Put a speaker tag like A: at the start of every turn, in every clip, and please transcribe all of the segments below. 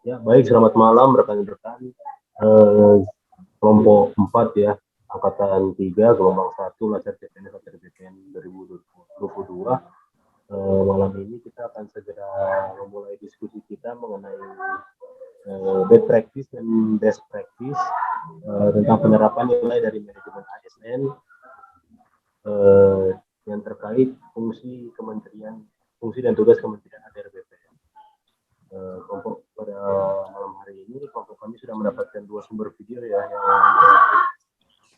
A: Ya, baik, selamat malam rekan-rekan. Kelompok 4 ya, Angkatan 3, Gelombang 1, Laser CPNS Laser BPN 2022. Malam ini kita akan segera memulai diskusi kita mengenai best practice dan best practice tentang penerapan nilai dari manajemen ASN yang terkait fungsi dan tugas Kementerian ATR BPN. Kelompok pada malam hari ini kelompok kami sudah mendapatkan 2 sumber video ya yang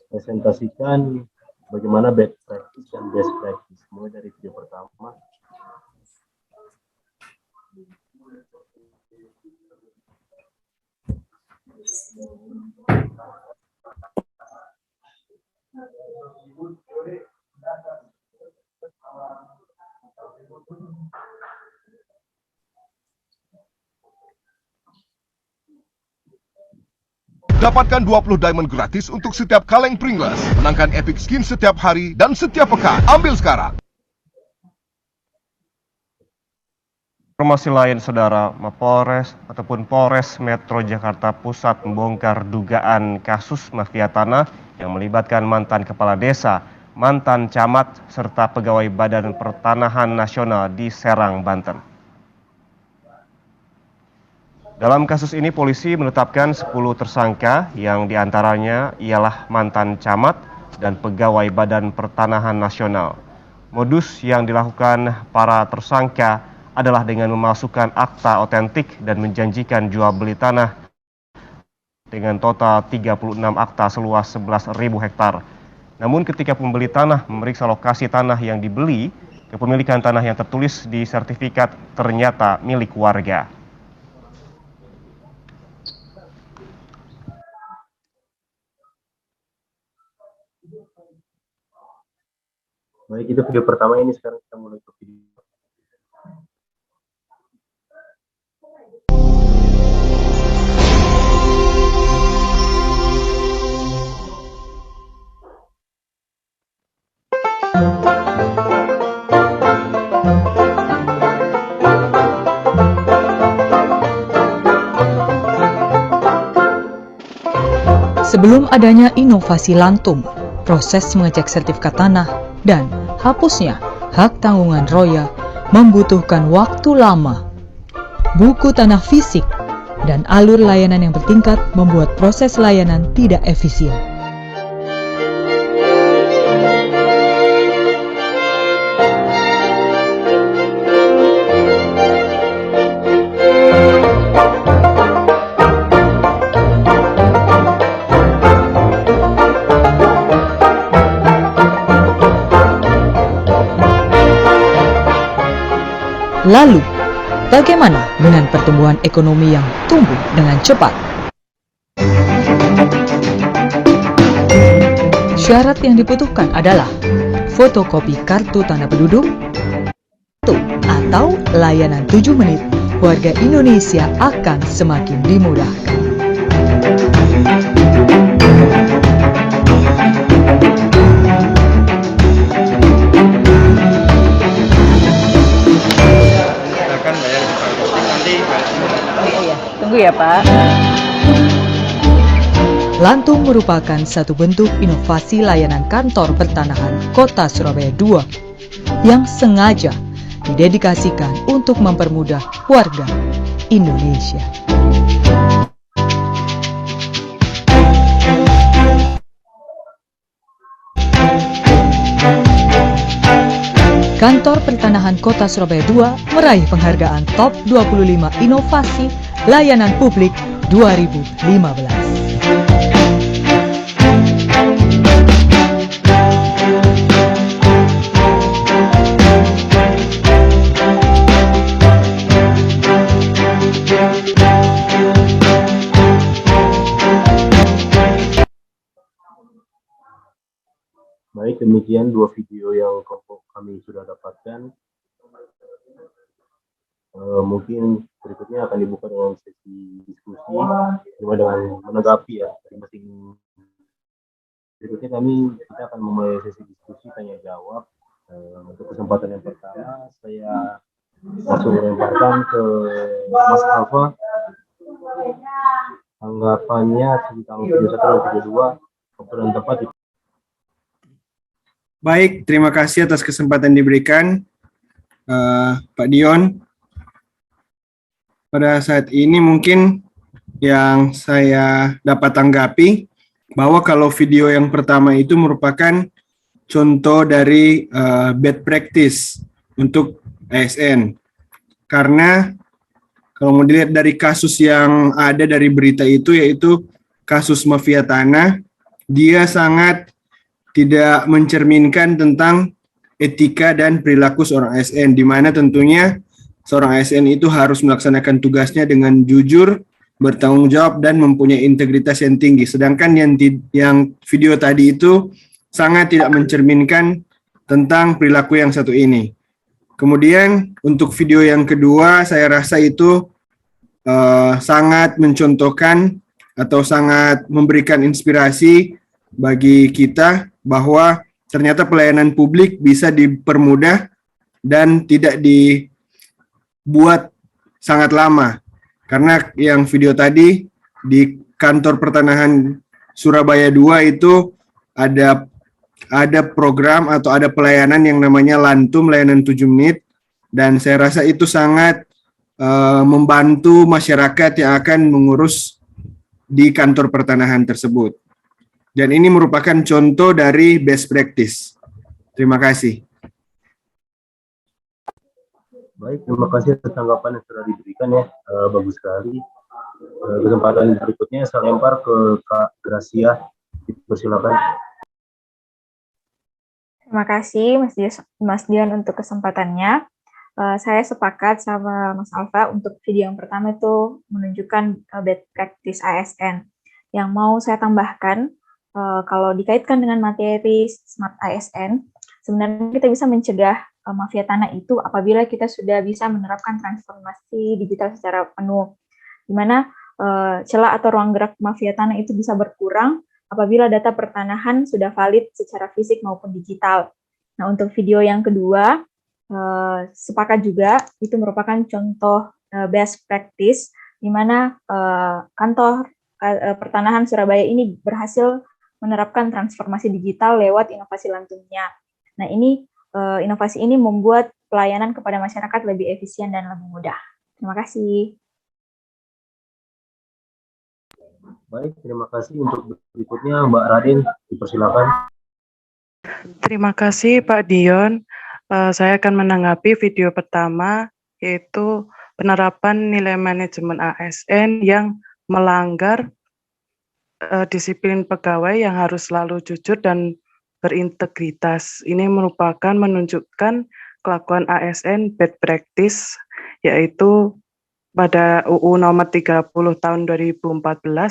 A: presentasikan bagaimana best practice dan best practice. Mulai dari video pertama.
B: Dapatkan 20 diamond gratis untuk setiap kaleng Pringles. Menangkan epic skin setiap hari dan setiap pekan. Ambil sekarang.
C: Informasi lain, Saudara, Mapolres ataupun Polres Metro Jakarta Pusat membongkar dugaan kasus mafia tanah yang melibatkan mantan kepala desa, mantan camat, serta pegawai Badan Pertanahan Nasional di Serang, Banten. Dalam kasus ini polisi menetapkan 10 tersangka yang diantaranya ialah mantan camat dan pegawai Badan Pertanahan Nasional. Modus yang dilakukan para tersangka adalah dengan memasukkan akta otentik dan menjanjikan jual beli tanah dengan total 36 akta seluas 11.000 hektar. Namun ketika pembeli tanah memeriksa lokasi tanah yang dibeli, kepemilikan tanah yang tertulis di sertifikat ternyata milik warga.
A: Baik, itu video pertama. Ini sekarang kita mulai ke video.
D: Sebelum adanya inovasi Lantum, proses mengecek sertifikat tanah, dan hapusnya hak tanggungan roya membutuhkan waktu lama. Buku tanah fisik dan alur layanan yang bertingkat membuat proses layanan tidak efisien. Lalu, bagaimana dengan pertumbuhan ekonomi yang tumbuh dengan cepat? Syarat yang dibutuhkan adalah fotokopi kartu tanda penduduk atau layanan 7 menit warga Indonesia akan semakin dimudahkan.
E: Tunggu ya Pak.
D: Lantum merupakan satu bentuk inovasi layanan kantor pertanahan Kota Surabaya II yang sengaja didedikasikan untuk mempermudah warga Indonesia. Kantor Pertanahan Kota Surabaya II meraih penghargaan Top 25 Inovasi Layanan Publik 2015.
A: Baik, demikian 2 video yang kelompok kami sudah dapatkan. Mungkin berikutnya akan dibuka dengan sesi diskusi, cuma dengan menanggapi ya masing-masing. Berikutnya kita akan memulai sesi diskusi tanya jawab. Untuk kesempatan yang pertama, saya langsung lemparkan ke Mas Alfa tanggapannya tentang video 1 dan video 2, waktu dan tempat.
F: Baik, terima kasih atas kesempatan diberikan, Pak Dion. Pada saat ini mungkin yang saya dapat tanggapi bahwa kalau video yang pertama itu merupakan contoh dari bad practice untuk ASN. Karena kalau mau dilihat dari kasus yang ada dari berita itu, yaitu kasus mafia tanah, dia sangat tidak mencerminkan tentang etika dan perilaku seorang ASN, di mana tentunya seorang ASN itu harus melaksanakan tugasnya dengan jujur, bertanggung jawab, dan mempunyai integritas yang tinggi. Sedangkan yang video tadi itu sangat tidak mencerminkan tentang perilaku yang satu ini. Kemudian untuk video yang kedua, saya rasa itu sangat mencontohkan atau sangat memberikan inspirasi bagi kita bahwa ternyata pelayanan publik bisa dipermudah dan tidak dibuat sangat lama. Karena yang video tadi di kantor pertanahan Surabaya 2 itu ada program atau ada pelayanan yang namanya Lantum, layanan 7 menit, dan saya rasa itu sangat membantu masyarakat yang akan mengurus di kantor pertanahan tersebut. Dan ini merupakan contoh dari best practice. Terima kasih.
A: Baik, terima kasih atas tanggapan yang sudah diberikan ya, bagus sekali. Kesempatan berikutnya saya lempar ke Kak Gracia, silakan.
G: Terima kasih Mas Dion untuk kesempatannya. Saya sepakat sama Mas Alfa untuk video yang pertama itu menunjukkan bad practice ASN. Yang mau saya tambahkan, kalau dikaitkan dengan materi Smart ASN, sebenarnya kita bisa mencegah mafia tanah itu apabila kita sudah bisa menerapkan transformasi digital secara penuh, di mana celah atau ruang gerak mafia tanah itu bisa berkurang apabila data pertanahan sudah valid secara fisik maupun digital. Nah, untuk video yang kedua, sepakat juga itu merupakan contoh best practice di mana kantor pertanahan Surabaya ini berhasil menerapkan transformasi digital lewat inovasi Lantumnya. Nah, inovasi ini membuat pelayanan kepada masyarakat lebih efisien dan lebih mudah. Terima kasih.
A: Baik, terima kasih. Untuk berikutnya Mbak Radin, dipersilakan.
H: Terima kasih Pak Dion. Saya akan menanggapi video pertama, yaitu penerapan nilai manajemen ASN yang melanggar disiplin pegawai yang harus selalu jujur dan berintegritas. Ini merupakan menunjukkan kelakuan ASN bad practice, yaitu pada UU nomor 30 tahun 2014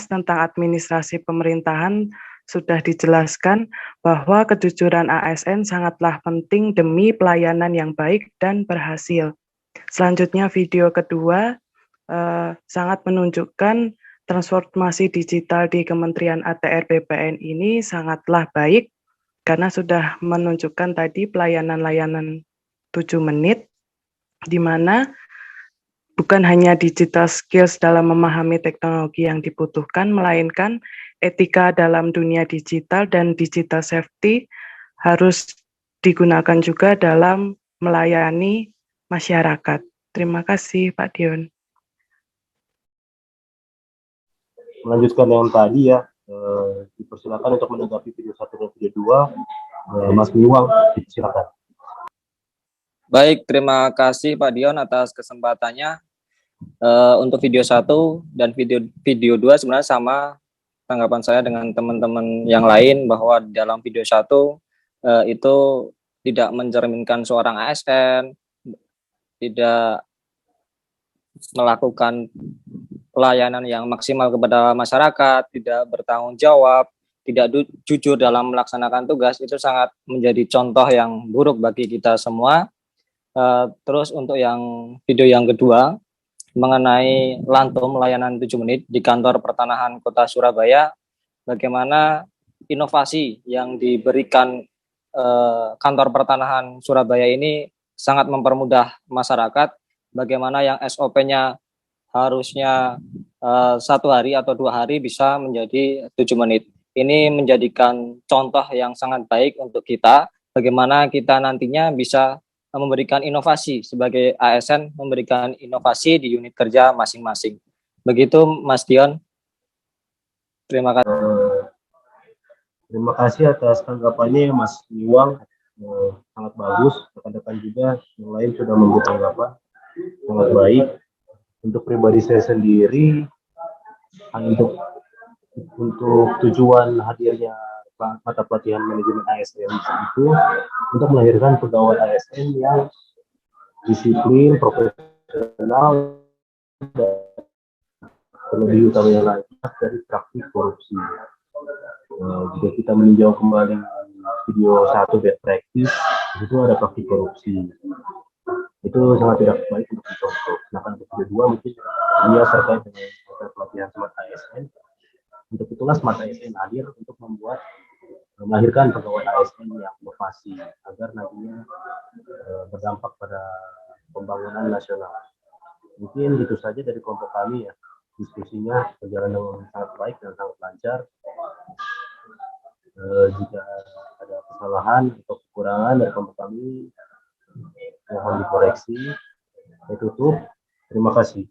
H: tentang administrasi pemerintahan sudah dijelaskan bahwa kejujuran ASN sangatlah penting demi pelayanan yang baik dan berhasil. Selanjutnya video kedua sangat menunjukkan transformasi digital di Kementerian ATR BPN ini sangatlah baik karena sudah menunjukkan tadi pelayanan-layanan 7 menit di mana bukan hanya digital skills dalam memahami teknologi yang dibutuhkan, melainkan etika dalam dunia digital dan digital safety harus digunakan juga dalam melayani masyarakat. Terima kasih Pak Dion.
A: Melanjutkan yang tadi ya, dipersilakan untuk menanggapi video 1 dan video 2, Mas Miwang, silakan.
I: Baik, terima kasih Pak Dion atas kesempatannya. Untuk video 1 dan video 2 sebenarnya sama tanggapan saya dengan teman-teman yang lain bahwa dalam video 1 itu tidak mencerminkan seorang ASN, tidak melakukan pelayanan yang maksimal kepada masyarakat, tidak bertanggung jawab, tidak jujur dalam melaksanakan tugas, itu sangat menjadi contoh yang buruk bagi kita semua. Terus untuk video yang kedua, mengenai Lantum layanan 7 menit di kantor pertanahan Kota Surabaya, bagaimana inovasi yang diberikan kantor pertanahan Surabaya ini sangat mempermudah masyarakat. Bagaimana yang SOP-nya harusnya 1 hari atau 2 hari bisa menjadi 7 menit. Ini menjadikan contoh yang sangat baik untuk kita, bagaimana kita nantinya bisa memberikan inovasi sebagai ASN, memberikan inovasi di unit kerja masing-masing. Begitu Mas Dion. Terima kasih.
A: Terima kasih atas tanggapannya Mas Iwang, sangat bagus. Rekan-rekan juga yang lain sudah memberi tanggapan sangat baik. Untuk pribadi saya sendiri, untuk tujuan hadirnya mata pelatihan manajemen ASN itu untuk melahirkan pegawai ASN yang disiplin, profesional, dan terlebih utamanya lagi dari praktik korupsi. Jika kita meninjau kembali video 1 bad practice, itu ada praktik korupsi. Itu sangat tidak baik untuk dicontoh. Nah, untuk video 2 mungkin dia terkait dengan pelatihan Smart ASN. Untuk itulah Smart ASN hadir untuk melahirkan pegawai ASN yang inovasi agar nantinya berdampak pada pembangunan nasional. Mungkin itu saja dari kelompok kami ya. Diskusinya berjalan dengan sangat baik dan sangat lancar. Jika ada kesalahan atau kekurangan dari kelompok kami, mohon dikoreksi. Saya tutup. Terima kasih.